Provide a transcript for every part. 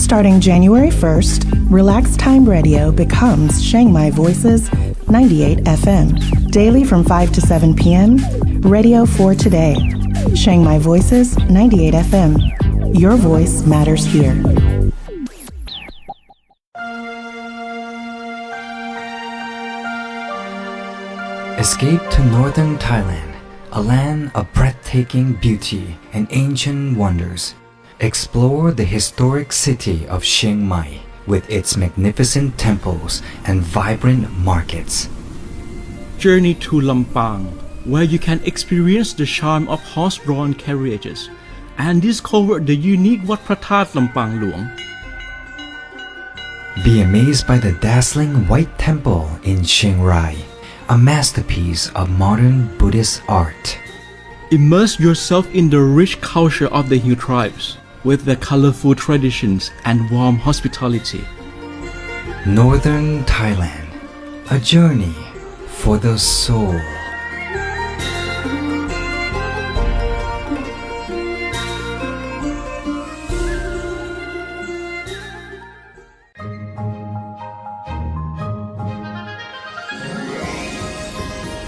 Starting January 1st, Relax Time Radio becomes Chiang Mai Voices 98 FM. Daily from 5 to 7 p.m., Radio for Today. Chiang Mai Voices 98 FM. Your voice matters here. Escape to northern Thailand, a land of breathtaking beauty and ancient wonders. Explore the historic city of Chiang Mai with its magnificent temples and vibrant markets. Journey to Lampang, where you can experience the charm of horse-drawn carriages and discover the unique Wat Phra That Lampang Luang. Be amazed by the dazzling White Temple in Chiang Rai, a masterpiece of modern Buddhist art. Immerse yourself in the rich culture of the Hill tribes with their colorful traditions and warm hospitality. Northern Thailand, a journey for the soul.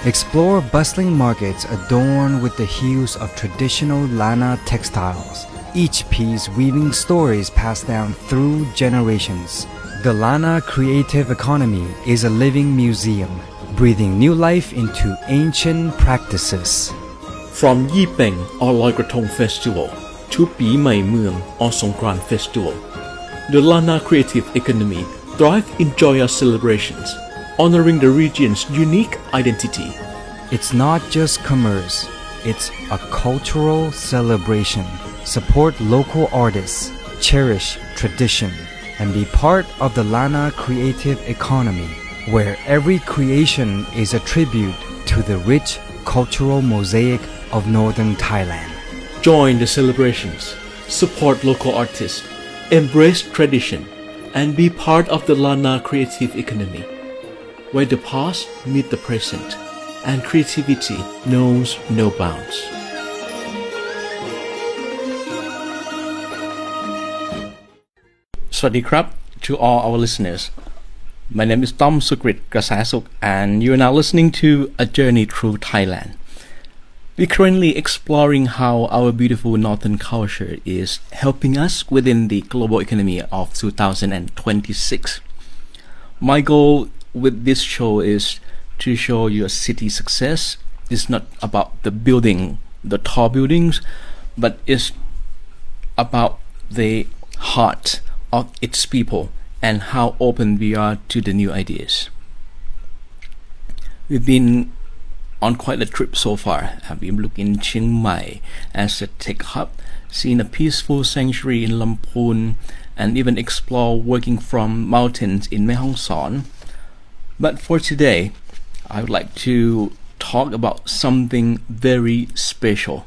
Explore bustling markets adorned with the hues of traditional Lana textiles, each piece weaving stories passed down through generations. The Lana creative economy is a living museum, breathing new life into ancient practices. From Yi Peng or Loi Krathong Festival to Pi Mai Mueang or Songkran Festival, the Lana creative economy thrives in joyous celebrations, honoring the region's unique identity. It's not just commerce, it's a cultural celebration. Support local artists, cherish tradition, and be part of the Lana creative economy, where every creation is a tribute to the rich cultural mosaic of northern Thailand. Join the celebrations, support local artists, embrace tradition, and be part of the Lana creative economy, where the past meets the present and creativity knows no bounds. Swadee krab to all our listeners. My name is Tom Sukrit Kasasuk and you are now listening to A Journey Through Thailand. We're currently exploring how our beautiful northern culture is helping us within the global economy of 2026. My goal with this show is to show you a city success. It's not about the building, the tall buildings, but it's about the heart of its people and how open we are to the new ideas. We've been on quite a trip so far. I've been looking Chiang Mai as a tech hub, seen a peaceful sanctuary in Lamphun, and even explore working from mountains in Mae Hong Son. But for today, I would like to talk about something very special.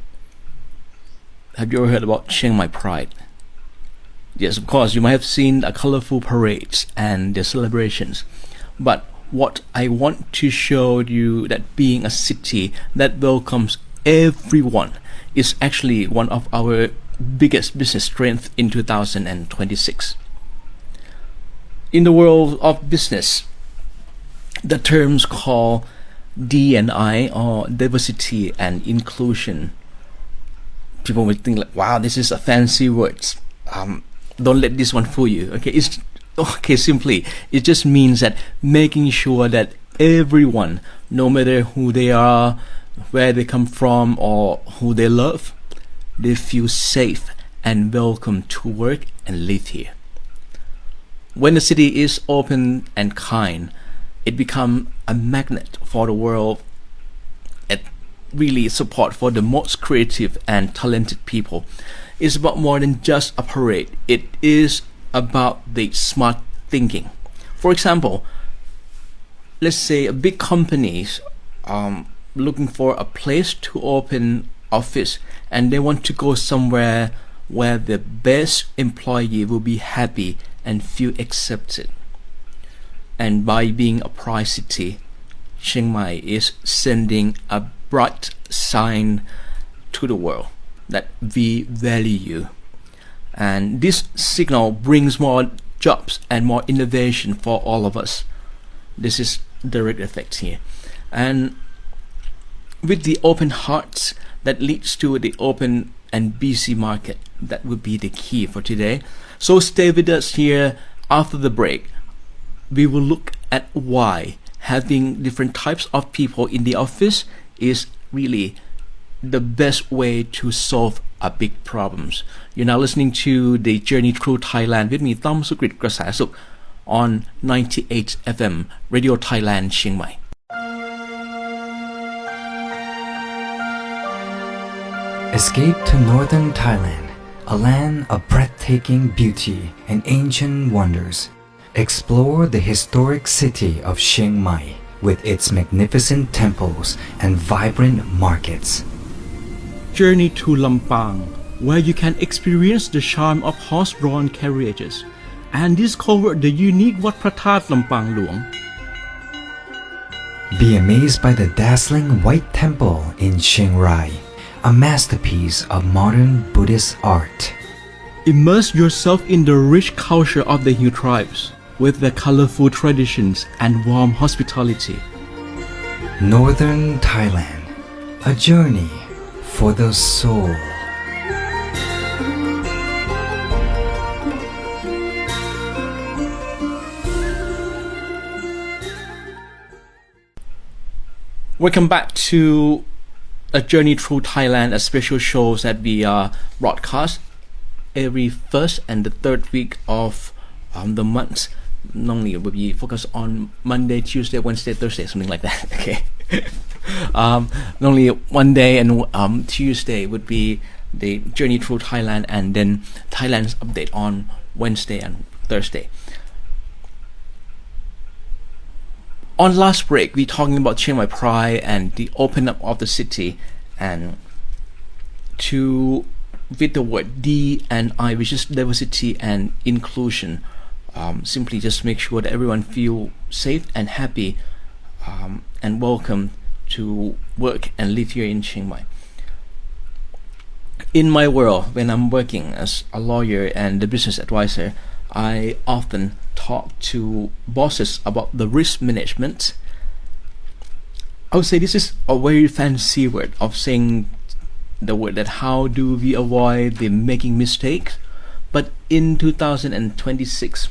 Have you ever heard about Chiang Mai Pride? Yes, of course, you might have seen the colorful parades and the celebrations. But what I want to show you that being a city that welcomes everyone is actually one of our biggest business strengths in 2026. In the world of business, the terms called D&I or diversity and inclusion, people will think like, wow, this is a fancy words. Don't let this one fool you. Simply, it just means that making sure that everyone, no matter who they are, where they come from, or who they love, they feel safe and welcome to work and live here. When the city is open and kind, it becomes a magnet for the world and really support for the most creative and talented people. It's about more than just a parade. It is about the smart thinking. For example, let's say a big companies looking for a place to open office and they want to go somewhere where the best employee will be happy and feel accepted. And by being a pride city, Chiang Mai is sending a bright sign to the world that we value you. and this signal brings more jobs and more innovation for all of us. This is direct effect here, and with the open hearts that leads to the open and busy market, that would be the key for today. So stay with us here. After the break, we will look at why having different types of people in the office is really the best way to solve a big problems. You're now listening to the Journey Through Thailand with me, Tom Sukrit Krasasuk, on 98 FM Radio Thailand Chiang Mai. Escape to northern Thailand, a land of breathtaking beauty and ancient wonders. Explore the historic city of Chiang Mai with its magnificent temples and vibrant markets. Journey to Lampang, where you can experience the charm of horse-drawn carriages and discover the unique Wat Pratat Lampang Luang. Be amazed by the dazzling White Temple in Chiang Rai, a masterpiece of modern Buddhist art. Immerse yourself in the rich culture of the Hill tribes with their colorful traditions and warm hospitality. Northern Thailand, a journey for the soul. Welcome back to A Journey Through Thailand, a special show that we broadcast every first and the third week of the month. Normally it will be focused on Monday, Tuesday, Wednesday, Thursday, something like that. Okay. Normally one day and Tuesday would be the Journey Through Thailand, and then Thailand's update on Wednesday and Thursday. On last break, we talking about Chiang Mai Pride and the open up of the city, and with the word D and I, which is diversity and inclusion. Simply just make sure that everyone feel safe and happy and welcome to work and live here in Chiang Mai. In my world, when I'm working as a lawyer and a business advisor, I often talk to bosses about the risk management. I would say this is a very fancy word of saying the word that how do we avoid the making mistakes. But in 2026,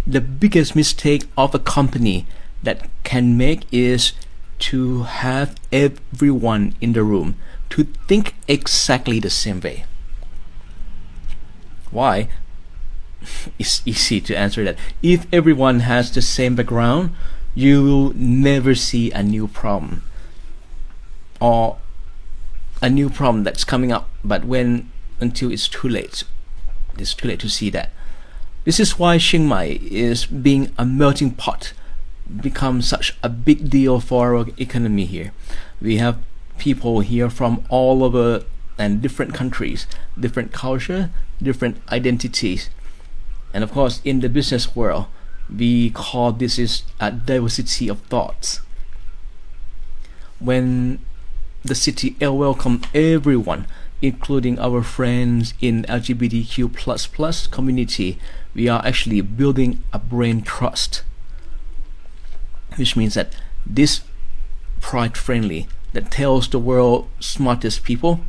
the biggest mistake of a company that can make is to have everyone in the room to think exactly the same way. Why? It's easy to answer that. If everyone has the same background, you will never see a new problem or a new problem that's coming up, but until it's too late to see that. This is why Chiang Mai is being a melting pot, become such a big deal for our economy here. We have people here from all over and different countries, different culture, different identities. And of course, in the business world, we call this is a diversity of thoughts. When the city welcomes everyone, including our friends in LGBTQ++ community, we are actually building a brain trust, which means that this pride friendly that tells the world smartest people,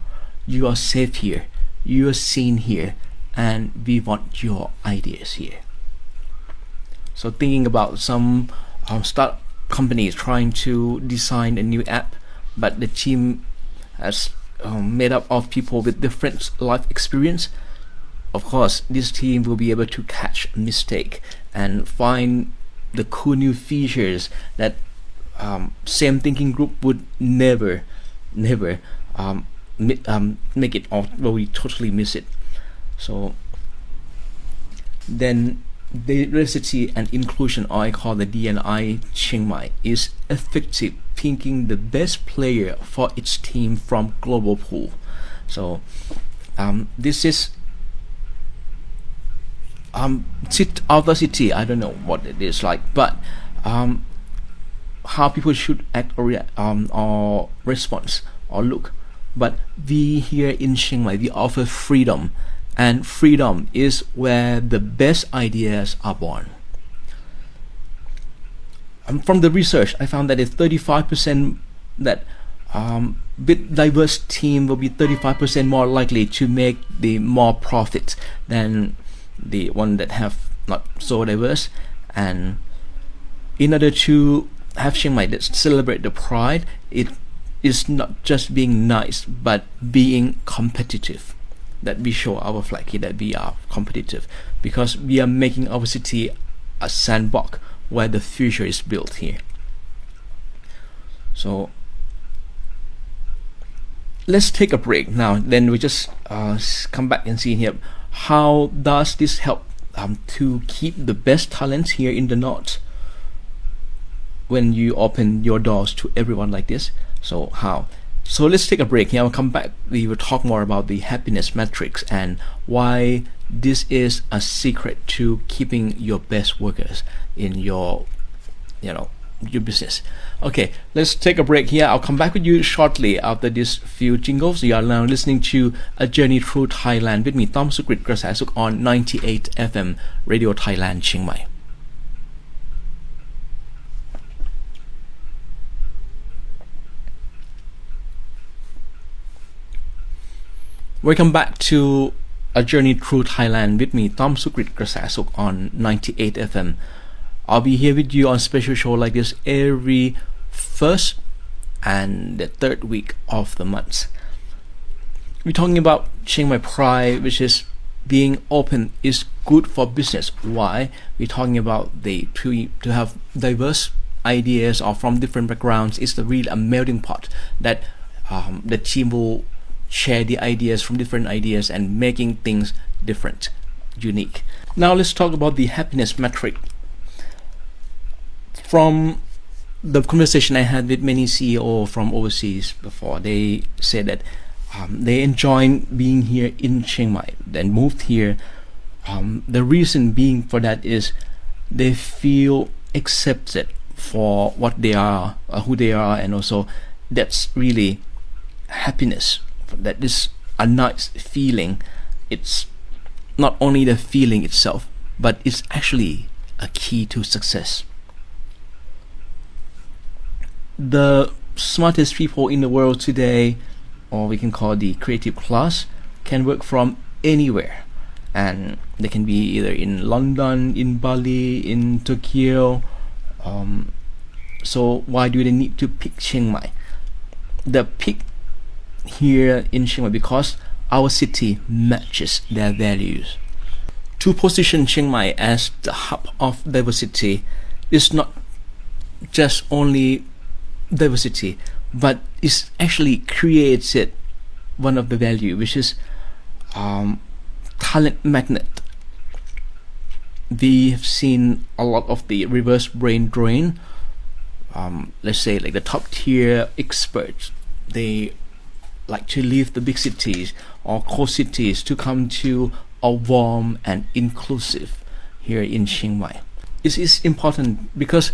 you are safe here, you are seen here, and we want your ideas here. So thinking about some start companies trying to design a new app, but the team has made up of people with different life experience. Of course, this team will be able to catch a mistake and find the cool new features that same thinking group would never make it, or we totally miss it. So then diversity and inclusion, or I call the D&I Chiang Mai, is effective picking the best player for its team from global pool. So this is of the city. I don't know what it is like, but how people should act or react, or respond or look. But we here in Chiang Mai, we offer freedom and freedom is where the best ideas are born. From the research, I found that it's 35% that with diverse team will be 35% more likely to make the more profit than the one that have not so diverse. And in order to have Chiang Mai that celebrate the pride, it is not just being nice but being competitive, that we show our flag here that we are competitive because we are making our city a sandbox where the future is built here. So let's take a break now, then we just come back and see here how does this help to keep the best talents here in the north when you open your doors to everyone like this. So how? So let's take a break here. I'll come back. We will talk more about the happiness metrics and why this is a secret to keeping your best workers in your business. Okay, let's take a break here. I'll come back with you shortly after this few jingles. You are now listening to A Journey Through Thailand with me, Tom Sukrit Krasasuk on 98 FM Radio Thailand, Chiang Mai. Welcome back to A Journey Through Thailand with me, Tom Sukrit Krasasuk on 98 FM. I'll be here with you on special show like this every first and the third week of the month. We're talking about Chiang Mai Pride, which is being open is good for business. Why? We're talking about to have diverse ideas or from different backgrounds. It's the real a melting pot that the team will share the ideas from different ideas and making things different, unique. Now let's talk about the happiness metric. From the conversation I had with many CEO from overseas before, they said that they enjoy being here in Chiang Mai, then moved here. The reason being for that is they feel accepted for what they are, who they are, and also that's really happiness. That is a nice feeling. It's not only the feeling itself, but it's actually a key to success. The smartest people in the world today, or we can call the creative class, can work from anywhere, and they can be either in London, in Bali, in Tokyo. So why do they need to pick Chiang Mai? The pick here in Chiang Mai because our city matches their values. To position Chiang Mai as the hub of diversity is not just only diversity, but it actually created one of the value, which is talent magnet. We have seen a lot of the reverse brain drain. Let's say like the top tier experts, they like to leave the big cities or core cities to come to a warm and inclusive here in Chiang Mai. It is important because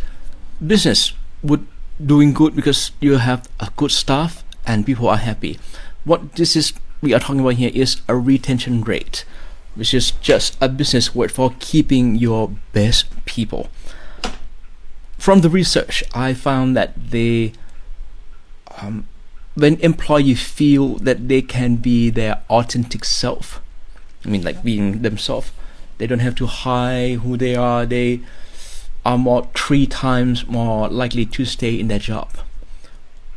business would doing good because you have a good staff and people are happy. What this is we are talking about here is a retention rate, which is just a business word for keeping your best people. From the research, I found that when employees feel that they can be their authentic self, I mean like being themselves, they don't have to hide who they are, they are 3 times more likely to stay in their job.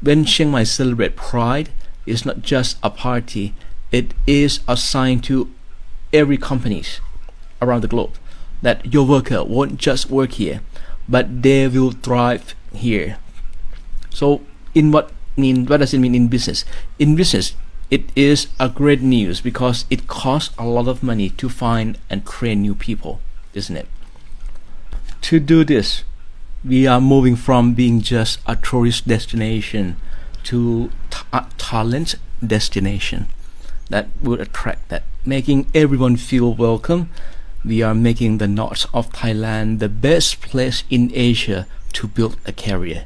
When Chiang Mai celebrate pride, it's not just a party, it is a sign to every companies around the globe that your worker won't just work here, but they will thrive here. So what does it mean in business? In business, it is a great news because it costs a lot of money to find and train new people, isn't it? To do this, we are moving from being just a tourist destination to a talent destination that would attract that, making everyone feel welcome. We are making the north of Thailand the best place in Asia to build a career.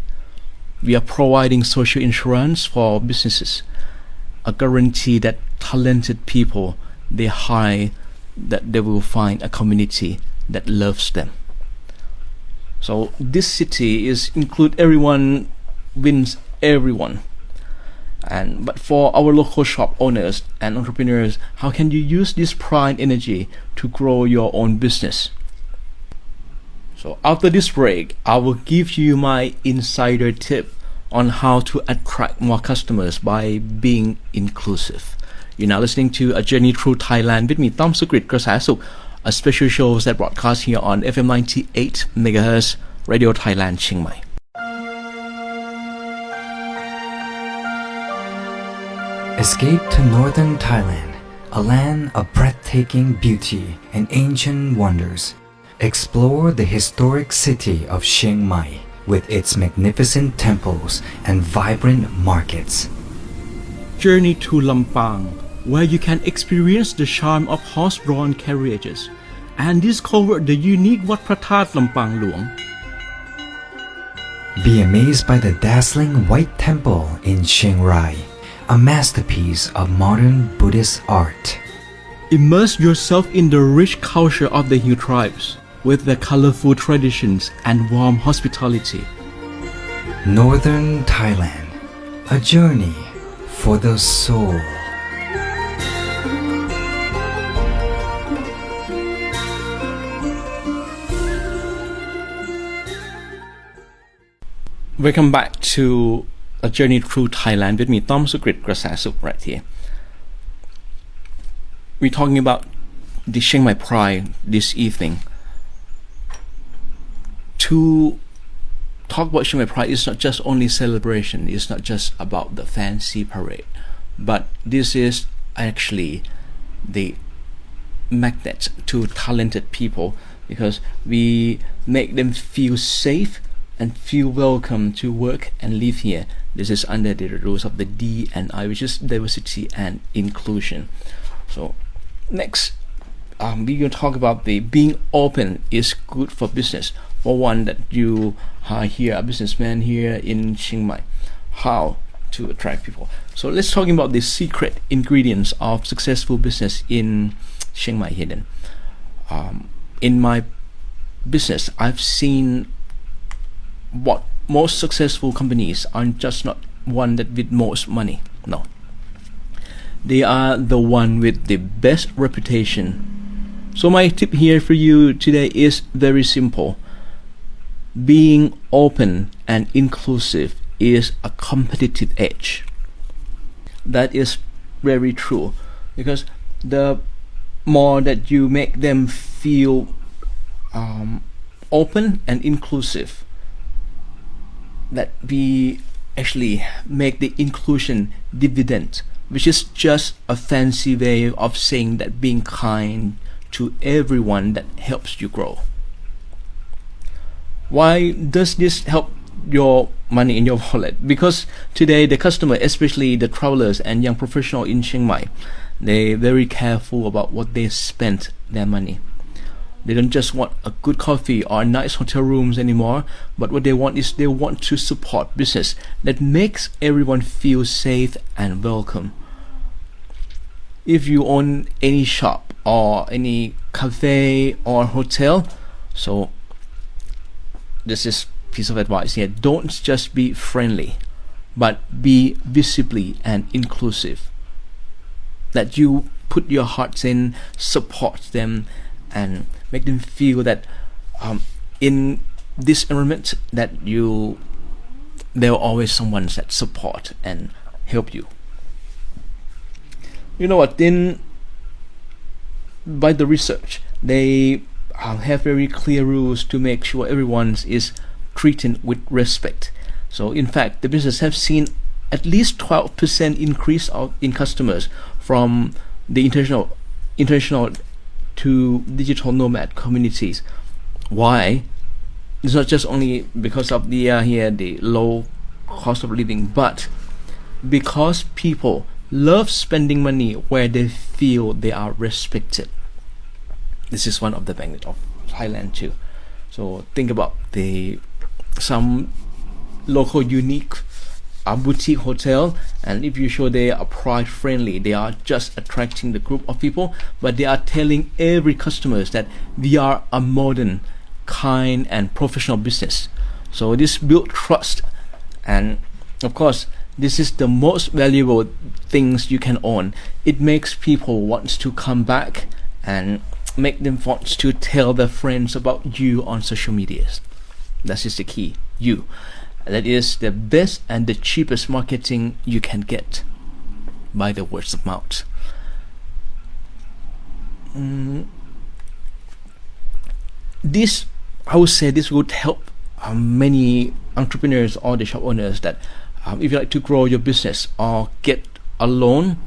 We are providing social insurance for businesses, a guarantee that talented people they high that they will find a community that loves them. So this city is include everyone, wins everyone. But for our local shop owners and entrepreneurs, how can you use this pride energy to grow your own business? So after this break, I will give you my insider tip on how to attract more customers by being inclusive. You're now listening to A Journey Through Thailand with me, Tom Sukrit Krasasuk, a special show that broadcasts here on FM 98 MHz Radio Thailand, Chiang Mai. Escape to northern Thailand, a land of breathtaking beauty and ancient wonders. Explore the historic city of Chiang Mai with its magnificent temples and vibrant markets. Journey to Lampang, where you can experience the charm of horse-drawn carriages and discover the unique Wat Pratat Lampang Luang. Be amazed by the dazzling White Temple in Chiang Rai, a masterpiece of modern Buddhist art. Immerse yourself in the rich culture of the Hill tribes with their colorful traditions and warm hospitality. Northern Thailand, a journey for the soul. Welcome back to A Journey Through Thailand with me, Tom Sukrit Krasasuk, right here. We're talking about the Chiang Mai Pride this evening. To talk about Chiang Mai Pride is not just only celebration, it's not just about the fancy parade, but this is actually the magnet to talented people, because we make them feel safe and feel welcome to work and live here. This is under the rules of the D&I, which is diversity and inclusion. So next, we're going to talk about the being open is good for business. For one, that you are here, a businessman here in Chiang Mai, how to attract people. So let's talk about the secret ingredients of successful business in Chiang Mai here then. In my business, I've seen what most successful companies are just not one that with most money. No. They are the one with the best reputation. So my tip here for you today is very simple. Being open and inclusive is a competitive edge. That is very true, because the more that you make them feel open and inclusive, that we actually make the inclusion dividend, which is just a fancy way of saying that being kind to everyone that helps you grow. Why does this help your money in your wallet? Because today the customer, especially the travelers and young professionals in Chiang Mai, they're very careful about what they spend their money. They don't just want a good coffee or nice hotel rooms anymore, but what they want is they want to support business that makes everyone feel safe and welcome. If you own any shop or any cafe or hotel, so this is piece of advice here. Don't just be friendly, but be visibly and inclusive. That you put your hearts in, support them, and make them feel that in this environment that there are always someone that support and help you. You know what? By the research, they have very clear rules to make sure everyone is treated with respect. So in fact, the business have seen at least 12% increase in customers from the international to digital nomad communities. Why? It's not just only because of the low cost of living, but because people love spending money where they feel they are respected. This is one of the benefits of Thailand too. So think about some local unique a boutique hotel, and if you show they are pride friendly, they are just attracting the group of people, but they are telling every customers that we are a modern, kind and professional business. So this build trust, and of course this is the most valuable things you can own. It makes people want to come back and make them want to tell their friends about you on social medias. That is the key. You. That is the best and the cheapest marketing you can get by the words of mouth. This, I would say, this would help many entrepreneurs or the shop owners that if you like to grow your business or get a loan.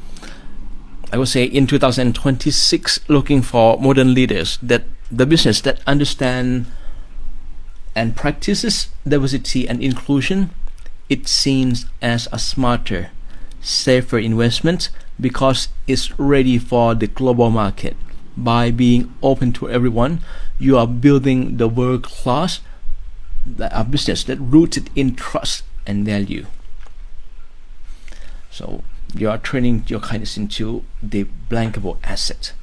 I would say in 2026, looking for modern leaders that the business that understand and practices diversity and inclusion. It's seen as a smarter, safer investment because it's ready for the global market. By being open to everyone, you are building the world-class business that rooted in trust and value. So you are turning your kindness into the bankable asset.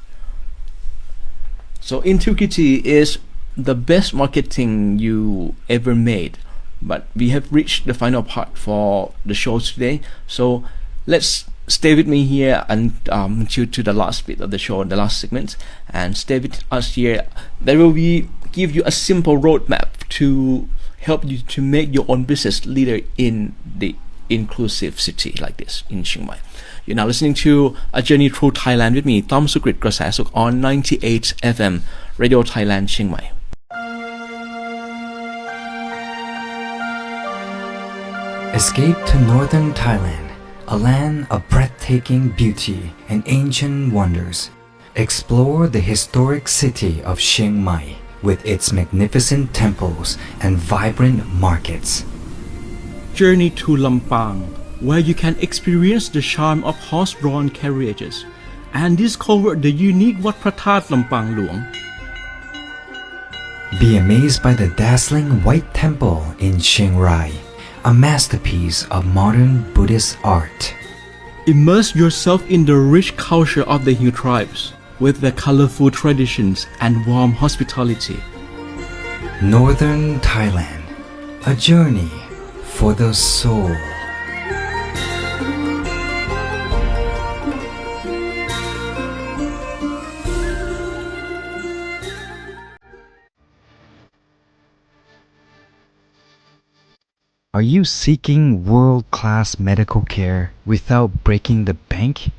So integrity is the best marketing you ever made. But we have reached the final part for the show today. So let's stay with me here until to the last bit of the show, the last segment, and stay with us here. That will be give you a simple roadmap to help you to make your own business leader in the inclusive city like this in Chiang Mai. You're now listening to A Journey Through Thailand with me, Tom Sukrit Grasasuk, on 98 FM Radio Thailand Chiang Mai. Escape to northern Thailand, a land of breathtaking beauty and ancient wonders. Explore the historic city of Chiang Mai with its magnificent temples and vibrant markets. Journey to Lampang, where you can experience the charm of horse-drawn carriages and discover the unique Wat Pratat Lampang Luang. Be amazed by the dazzling White Temple in Chiang Rai, a masterpiece of modern Buddhist art. Immerse yourself in the rich culture of the Hill tribes with their colorful traditions and warm hospitality. Northern Thailand, a journey for the soul. Are you seeking world-class medical care without breaking the bank?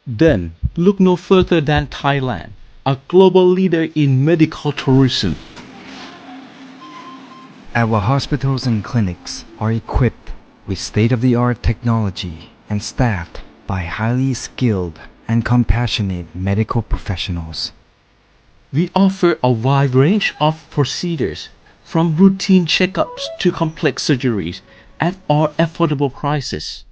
Then look no further than Thailand, a global leader in medical tourism. Our hospitals and clinics are equipped with state-of-the-art technology and staffed by highly skilled and compassionate medical professionals. We offer a wide range of procedures, from routine checkups to complex surgeries, at all affordable prices.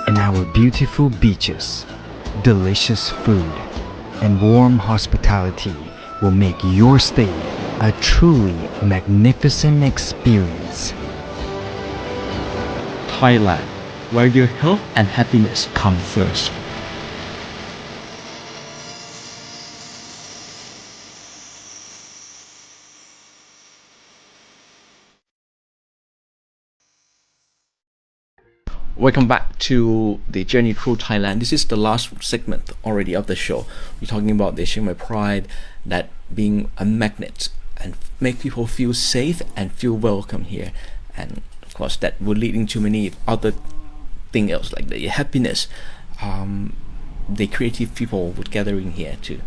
And our beautiful beaches, delicious food, and warm hospitality will make your stay a truly magnificent experience. Thailand, where your health and happiness come first. Welcome back to the Journey Through Thailand. This is the last segment already of the show. We're talking about the Chiang Mai Pride, that being a magnet and make people feel safe and feel welcome here. And of course that would lead into many other things else like the happiness, the creative people would gathering here too,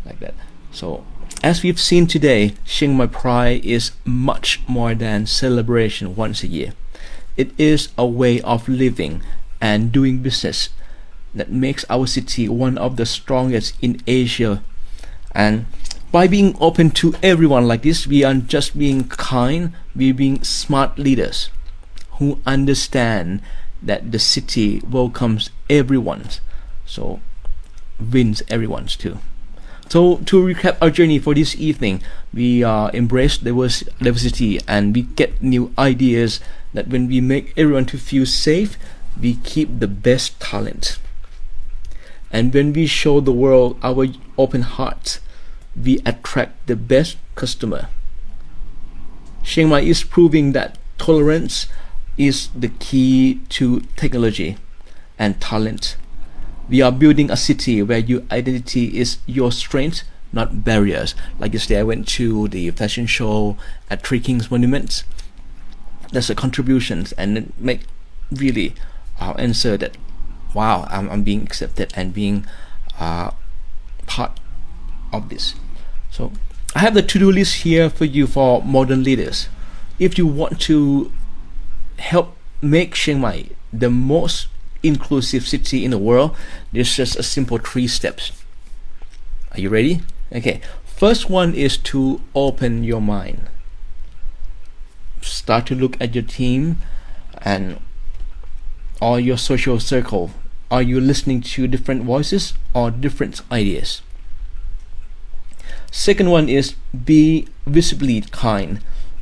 like that. So as we've seen today, Chiang Mai Pride is much more than celebration once a year. It is a way of living and doing business that makes our city one of the strongest in Asia. And by being open to everyone like this, we are just being kind, we're being smart leaders who understand that the city welcomes everyone, so wins everyone's too. So to recap our journey for this evening, we embrace diversity and we get new ideas that when we make everyone to feel safe, we keep the best talent. And when we show the world our open hearts, we attract the best customer. Chiang Mai is proving that tolerance is the key to technology and talent. We are building a city where your identity is your strength, not barriers. Like yesterday, I went to the fashion show at Three Kings Monument. That's a contribution, and it make really answer that, wow, I'm being accepted and being part of this. So I have the to-do list here for you for modern leaders. If you want to help make Chiang Mai the most inclusive city in the world, there's just a simple 3 steps. Are you ready? Okay. First one is to open your mind. Start to look at your team and or your social circle. Are you listening to different voices or different ideas? Second one is be visibly kind.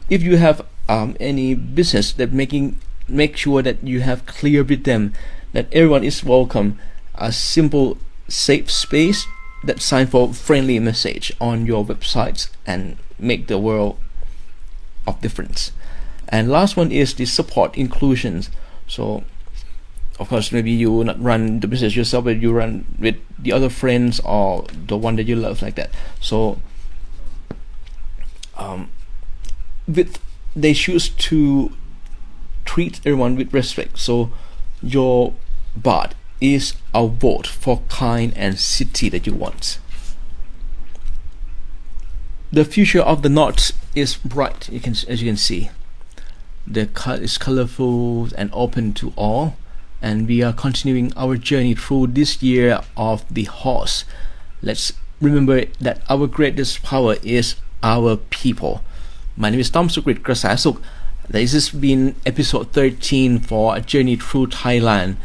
If you have any business that make sure that you have clear with them that everyone is welcome. A simple safe space that sign for friendly message on your websites and make the world of difference. And last one is the support inclusions. So of course maybe you not run the business yourself, but you run with the other friends or the one that you love, like that. So they choose to treat everyone with respect. So your baht is a vote for kind and city that you want. The future of the North is bright. As you can see, the cut is colorful and open to all, and we are continuing our journey through this year of the horse. Let's remember that our greatest power is our people. My name is Tom Sukrit Krasasuk. This has been episode 13 for A Journey Through Thailand.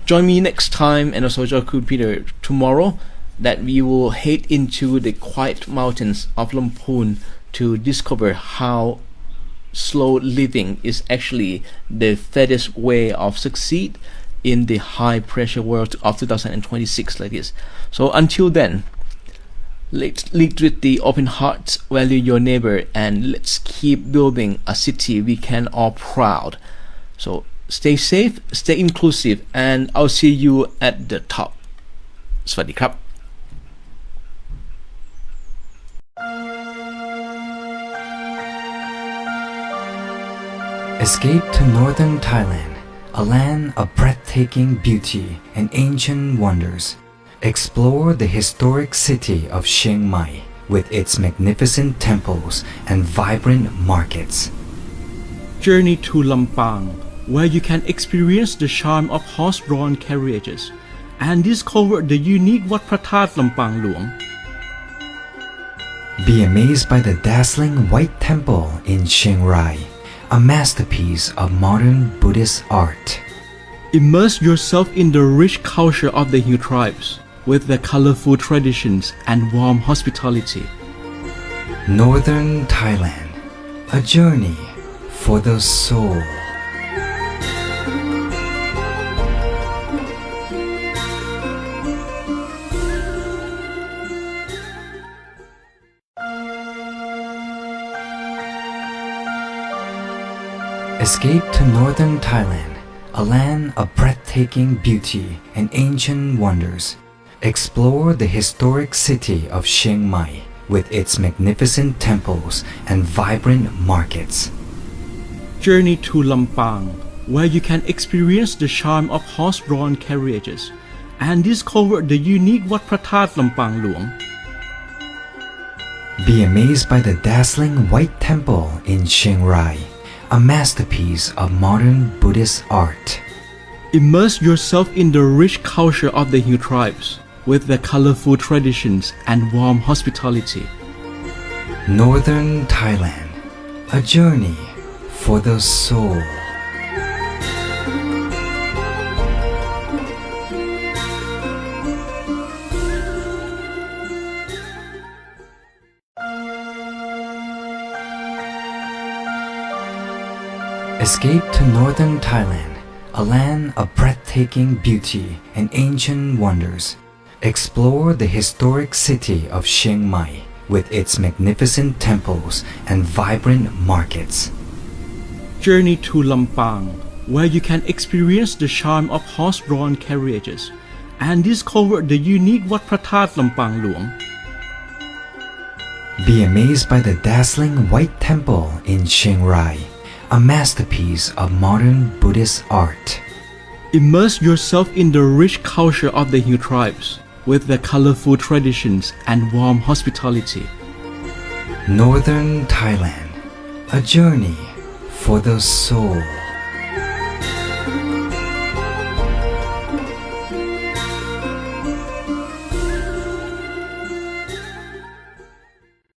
Join me next time, and also join Peter tomorrow, that we will head into the quiet mountains of Lamphun to discover how slow living is actually the fairest way of succeed in the high pressure world of 2026 like this. So until then, let's lead with the open heart, value your neighbor, and let's keep building a city we can all proud. So stay safe, stay inclusive, and I'll see you at the top. สวัสดีครับ Escape to northern Thailand, a land of breathtaking beauty and ancient wonders. Explore the historic city of Chiang Mai with its magnificent temples and vibrant markets. Journey to Lampang, where you can experience the charm of horse-drawn carriages and discover the unique Wat Phra That Lampang Luang. Be amazed by the dazzling White Temple in Chiang Rai, a masterpiece of modern Buddhist art. Immerse yourself in the rich culture of the Hill tribes with their colorful traditions and warm hospitality. Northern Thailand, a journey for the soul. Escape to northern Thailand, a land of breathtaking beauty and ancient wonders. Explore the historic city of Chiang Mai with its magnificent temples and vibrant markets. Journey to Lampang, where you can experience the charm of horse-drawn carriages and discover the unique Wat Phra That Lampang Luang. Be amazed by the dazzling White Temple in Chiang Rai, a masterpiece of modern Buddhist art. Immerse yourself in the rich culture of the Hill tribes with their colorful traditions and warm hospitality. Northern Thailand, a journey for the soul. Escape to northern Thailand, a land of breathtaking beauty and ancient wonders. Explore the historic city of Chiang Mai with its magnificent temples and vibrant markets. Journey to Lampang, where you can experience the charm of horse-drawn carriages and discover the unique Wat Pratat Lampang Luang. Be amazed by the dazzling White Temple in Chiang Rai, a masterpiece of modern Buddhist art. Immerse yourself in the rich culture of the Hill tribes with their colorful traditions and warm hospitality. Northern Thailand, a journey for the soul.